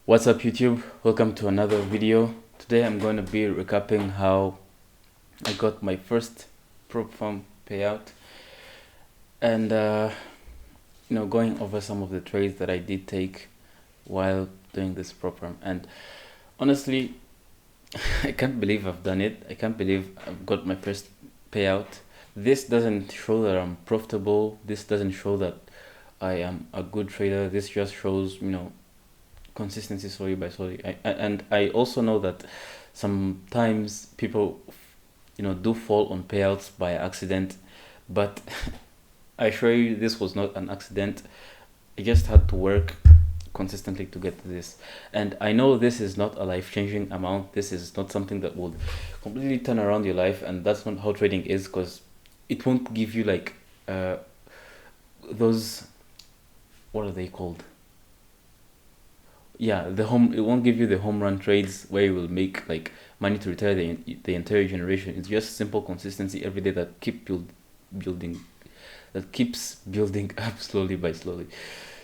What's up YouTube? Welcome to another video. Today I'm going to be recapping how I got my first prop firm payout and going over some of the trades that I did take while doing this prop firm. And honestly, I can't believe I've done it. I can't believe I've got my first payout. This doesn't show that I'm profitable. This doesn't show that I am a good trader. This just shows, consistency slowly by slowly. And I also know that sometimes people do fall on payouts by accident, but I assure you this was not an accident. I just had to work consistently to get to this, and I know this is not a life-changing amount. This is not something that would completely turn around your life, and that's not how trading is, because it won't give you like those, what are they called? Yeah, it won't give you the home run trades where you will make like money to retire the entire generation. It's just simple consistency every day that building that keeps building up slowly by slowly.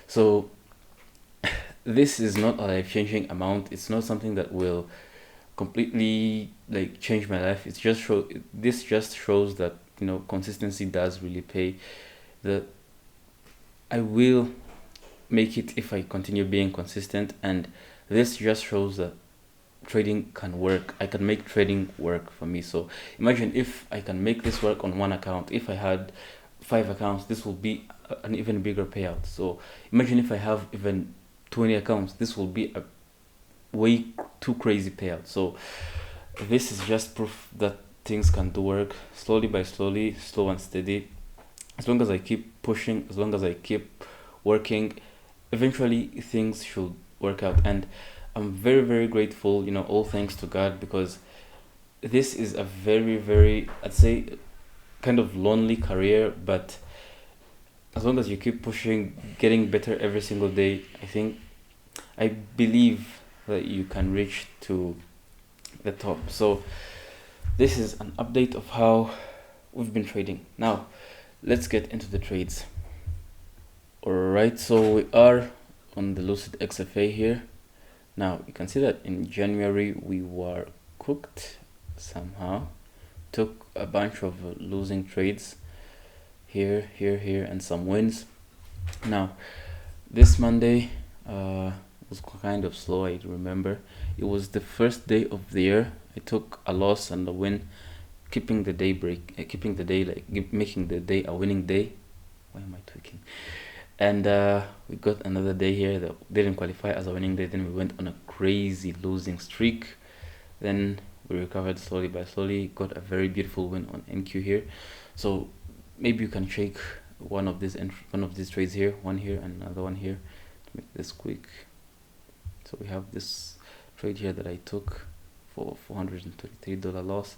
So this is not a life-changing amount. It's not something that will completely like change my life. This just shows that consistency does really pay. That I will make it if I continue being consistent, and this just shows that trading can work. I can make trading work for me. So imagine if I can make this work on one account. If I had 5 accounts, this will be an even bigger payout. So imagine if I have even 20 accounts, this will be a way too crazy payout. So this is just proof that things can do work slowly by slowly, slow and steady. As long as I keep pushing, as long as I keep working, eventually things should work out. And I'm very, very grateful, all thanks to God, because this is a very, very, I'd say, kind of lonely career, but as long as you keep pushing, getting better every single day, I believe that you can reach to the top. So this is an update of how we've been trading. Now let's get into the trades. Alright, so we are on the Lucid XFA here. Now you can see that in January we were cooked somehow. Took a bunch of losing trades here, and some wins. Now this Monday was kind of slow. I remember it was the first day of the year. I took a loss and a win, keeping the day making the day a winning day. Why am I tweaking? And we got another day here that didn't qualify as a winning day. Then we went on a crazy losing streak. Then we recovered slowly by slowly, got a very beautiful win on NQ here. So maybe you can shake one of these trades here, one here and another one here, to make this quick. So we have this trade here that I took for $423 loss,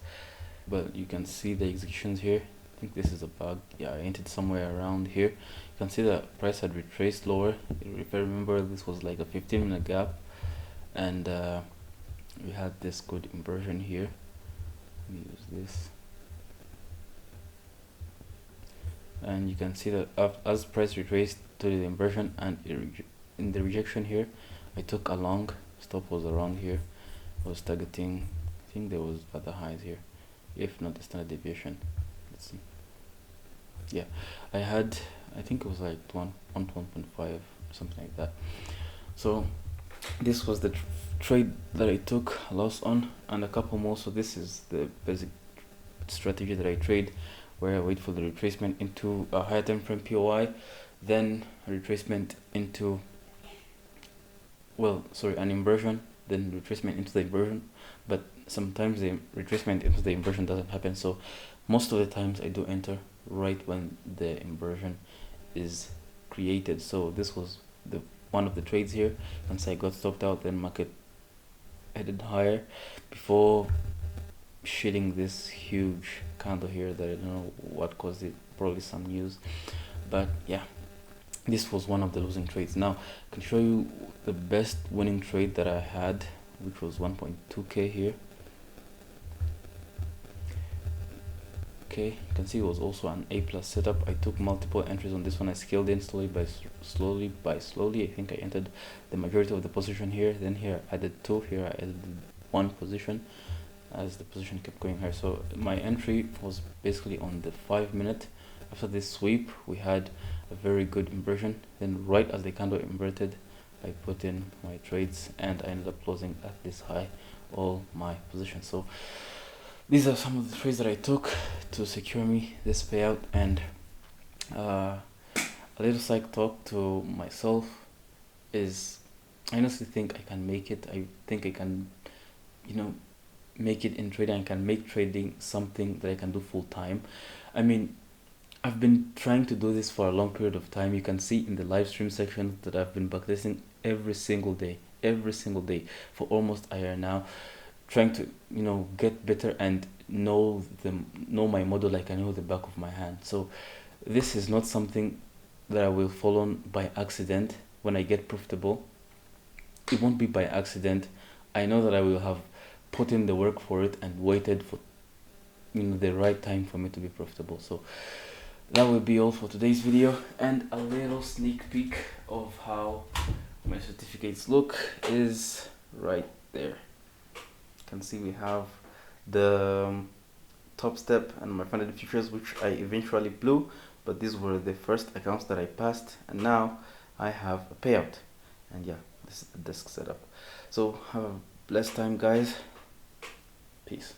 but you can see the executions here. I think this is a bug. Yeah, I entered somewhere around here. You can see the price had retraced lower. If I remember, this was like a 15-minute gap, and we had this good inversion here. Let me use this, and you can see that as price retraced to the inversion and in the rejection here, I took a long. Stop was around here. I was targeting, I think there was other highs here, if not the standard deviation. Let's see. Yeah, I think it was like 1.5 or something like that. So this was the trade that I took a loss on, and a couple more. So this is the basic strategy that I trade, where I wait for the retracement into a higher time frame POI, then a retracement into an inversion, then retracement into the inversion. But sometimes the retracement into the inversion doesn't happen, so most of the times I do enter right when the inversion is created. So this was one of the trades here. Once I got stopped out, then market headed higher before shitting this huge candle here that I don't know what caused it, probably some news. But yeah, this was one of the losing trades. Now I can show you the best winning trade that I had, which was 1.2k here. okay. You can see it was also an A+ setup. I took multiple entries on this one. I scaled in slowly by slowly. I think I entered the majority of the position here. Then here I added 2. Here I added 1 position as the position kept going higher. So my entry was basically on the 5-minute. After this sweep, we had a very good inversion. Then right as the candle inverted, I put in my trades and I ended up closing at this high all my positions. So these are some of the trades that I took to secure me this payout. And a little psych talk to myself is, I honestly think I can make it. I think I can, make it in trading. I can make trading something that I can do full time. I mean, I've been trying to do this for a long period of time. You can see in the live stream section that I've been backtesting every single day for almost a year now, trying to get better and know my model like I know the back of my hand. So this is not something that I will fall on by accident. When I get profitable, it won't be by accident. I know that I will have put in the work for it and waited for the right time for me to be profitable. So that will be all for today's video, and a little sneak peek of how my certificates look is right there. You can see we have the top step and my funded futures, which I eventually blew, but these were the first accounts that I passed, and now I have a payout. And yeah, this is the desk setup. So have a blessed time, guys. Peace.